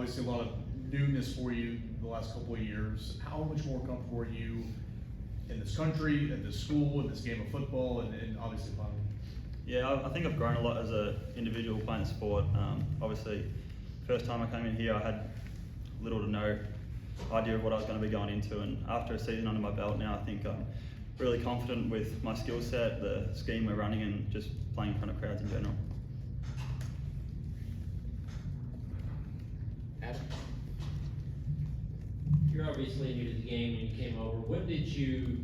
obviously a lot of newness for you the last couple of years. How much more comfortable are you in this country, in this school, in this game of football, and obviously punting? Yeah, I think I've grown a lot as an individual playing the sport. Obviously, first time I came in here, I had little to no idea of what I was going to be going into, and after a season under my belt now, I think I'm really confident with my skill set, the scheme we're running, and just playing in front of crowds in general. Adam? You're obviously new to the game when you came over. What did you,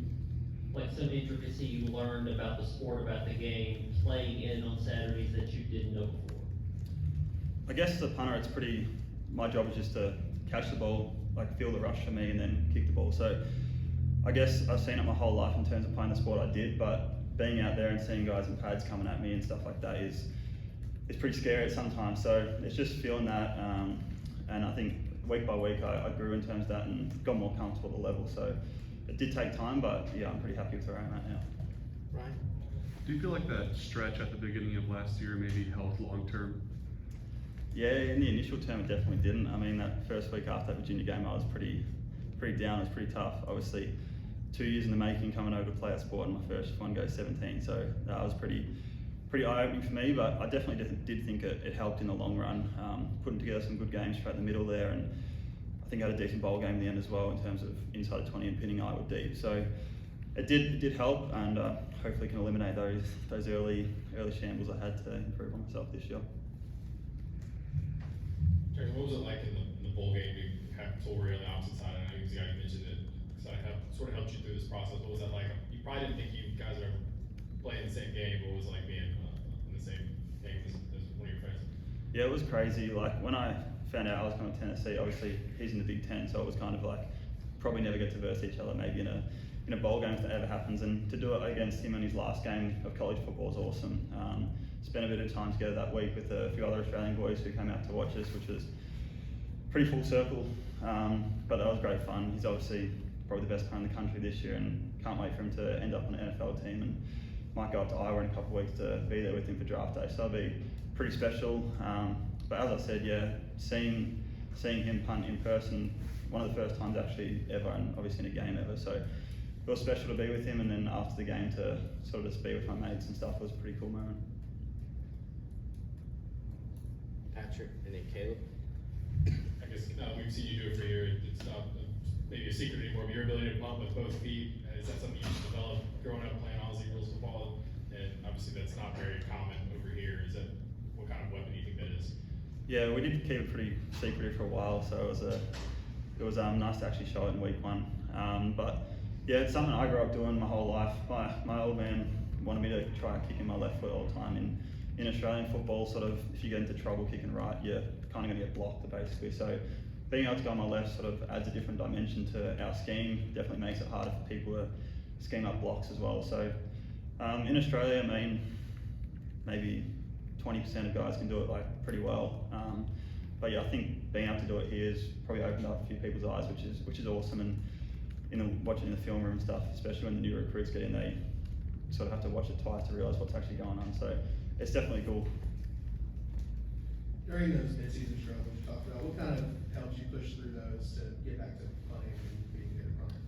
like some intricacy you learned about the sport, about the game, playing in on Saturdays that you didn't know before? I guess as a punter, it's pretty, my job is just to catch the ball, like feel the rush for me, and then kick the ball. So I guess I've seen it my whole life in terms of playing the sport I did, but being out there and seeing guys in pads coming at me and stuff like that is pretty scary sometimes. So it's just feeling that, and I think week by week I grew in terms of that and got more comfortable at the level. So it did take time, but yeah, I'm pretty happy with where I'm at now. Ryan? Do you feel like that stretch at the beginning of last year maybe helped long term? Yeah, in the initial term it definitely didn't. I mean, that first week after that Virginia game I was pretty down, it was pretty tough. Obviously 2 years in the making coming over to play a sport, and my first one goes 17, so that was pretty eye-opening for me, but I definitely did think it helped in the long run, putting together some good games throughout the middle there, and I think I had a decent bowl game in the end as well in terms of inside of 20 and pinning Iowa deep. So it did help, and hopefully can eliminate those early shambles I had to improve on myself this year. Terry, what was it like in the bowl game to have Torrey on the opposite side? I know you mentioned it, because I have sort of helped you through this process. What was that like? You probably didn't think you guys are playing the same game, but what was it like being in the same game as one of your friends? Yeah, it was crazy. Like when I found out I was coming to Tennessee, obviously he's in the Big Ten, so it was kind of like probably never get to verse each other, maybe in a bowl game if that ever happens, and to do it against him in his last game of college football is awesome. Spent a bit of time together that week with a few other Australian boys who came out to watch us, which was pretty full circle, but that was great fun. He's obviously probably the best player in the country this year, and can't wait for him to end up on an NFL team, and might go up to Iowa in a couple of weeks to be there with him for draft day, so it'll be pretty special. But as I said, yeah, seeing him punt in person, one of the first times actually ever, and obviously in a game ever, so it was special to be with him, and then after the game to sort of just be with my mates and stuff was a pretty cool moment. Patrick, and then Caleb? I guess we've seen you do it for a year. It's not maybe a secret anymore, but your ability to punt with both feet, is that something you just developed growing up playing Aussie rules football? And obviously that's not very common over here. Is that, what kind of weapon do you think that is? Yeah, we did keep it pretty secretive for a while, so it was nice to actually show it in week 1. But yeah, it's something I grew up doing my whole life. My old man wanted me to try kicking my left foot all the time. In Australian football, sort of, if you get into trouble kicking right, you're kind of going to get blocked basically. So being able to go on my left sort of adds a different dimension to our scheme. Definitely makes it harder for people to scheme up blocks as well. So in Australia, I mean, maybe 20% of guys can do it like pretty well. But yeah, I think being able to do it here has probably opened up a few people's eyes, which is awesome. And watching in the film room and stuff, especially when the new recruits get in, they sort of have to watch it twice to realise what's actually going on. So it's definitely cool. During those mid-season struggles you talked about, what kind of helps you push through those to get back to playing and being good at punting?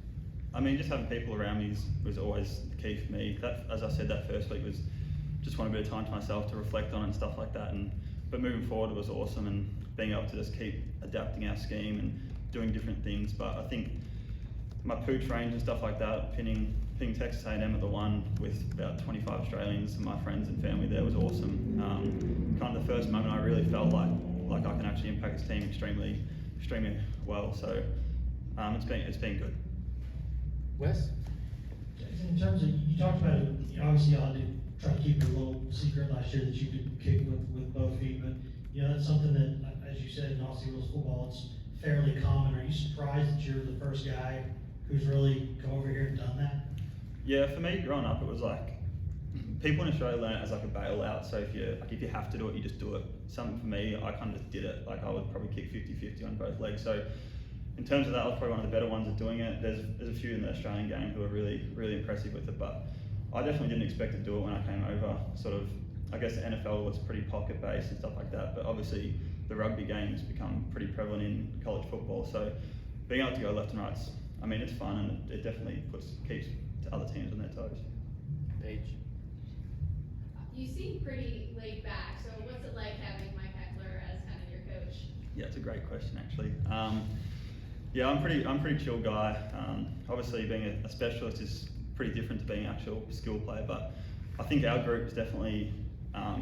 I mean, just having people around me was always the key for me. That, as I said, that first week was just wanting a bit of time to myself to reflect on it and stuff like that. But moving forward, it was awesome, and being able to just keep adapting our scheme and doing different things. But I think my pooch range and stuff like that, pinning Texas A&M at the 1 with about 25 Australians and my friends and family there was awesome. Kind of the first moment I really felt like I can actually impact this team extremely well. So it's been good. Wes? In terms of, you talked about it, obviously y'all did try to keep it a little secret last year that you could kick with both feet, but that's something that, as you said, in Aussie rules football, it's fairly common. Are you surprised that you're the first guy who's really come over here and done that? Yeah, for me, growing up, it was like, people in Australia learn it as like a bailout, so if you have to do it, you just do it. Something for me, I kind of just did it. Like I would probably kick 50-50 on both legs. So in terms of that, I was probably one of the better ones at doing it. There's a few in the Australian game who are really impressive with it, but I definitely didn't expect to do it when I came over. Sort of, I guess the NFL was pretty pocket based and stuff like that, but obviously the rugby game's become pretty prevalent in college football. So being able to go left and right, I mean, it's fun, and it definitely keeps other teams on their toes. Paige? You seem pretty laid back, so what's it like having Mike Heckler as kind of your coach? Yeah, it's a great question actually. Yeah, I'm pretty chill guy. Obviously, being a specialist is pretty different to being an actual skill player, but I think our group is definitely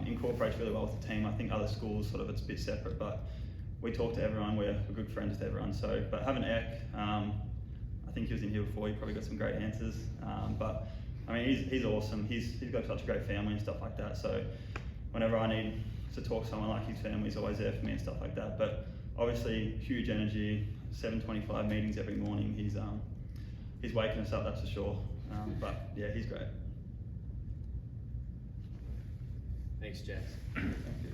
incorporates really well with the team. I think other schools sort of it's a bit separate, but we talk to everyone. We're good friends to everyone. So, but having Eck, I think he was in here before. He probably got some great answers. But I mean, he's awesome. He's got such a great family and stuff like that. So, whenever I need to talk to someone, like his family's always there for me and stuff like that. But obviously, huge energy. 7:25 meetings every morning. He's waking us up, that's for sure. But yeah, he's great. Thanks, Jax. Thank you.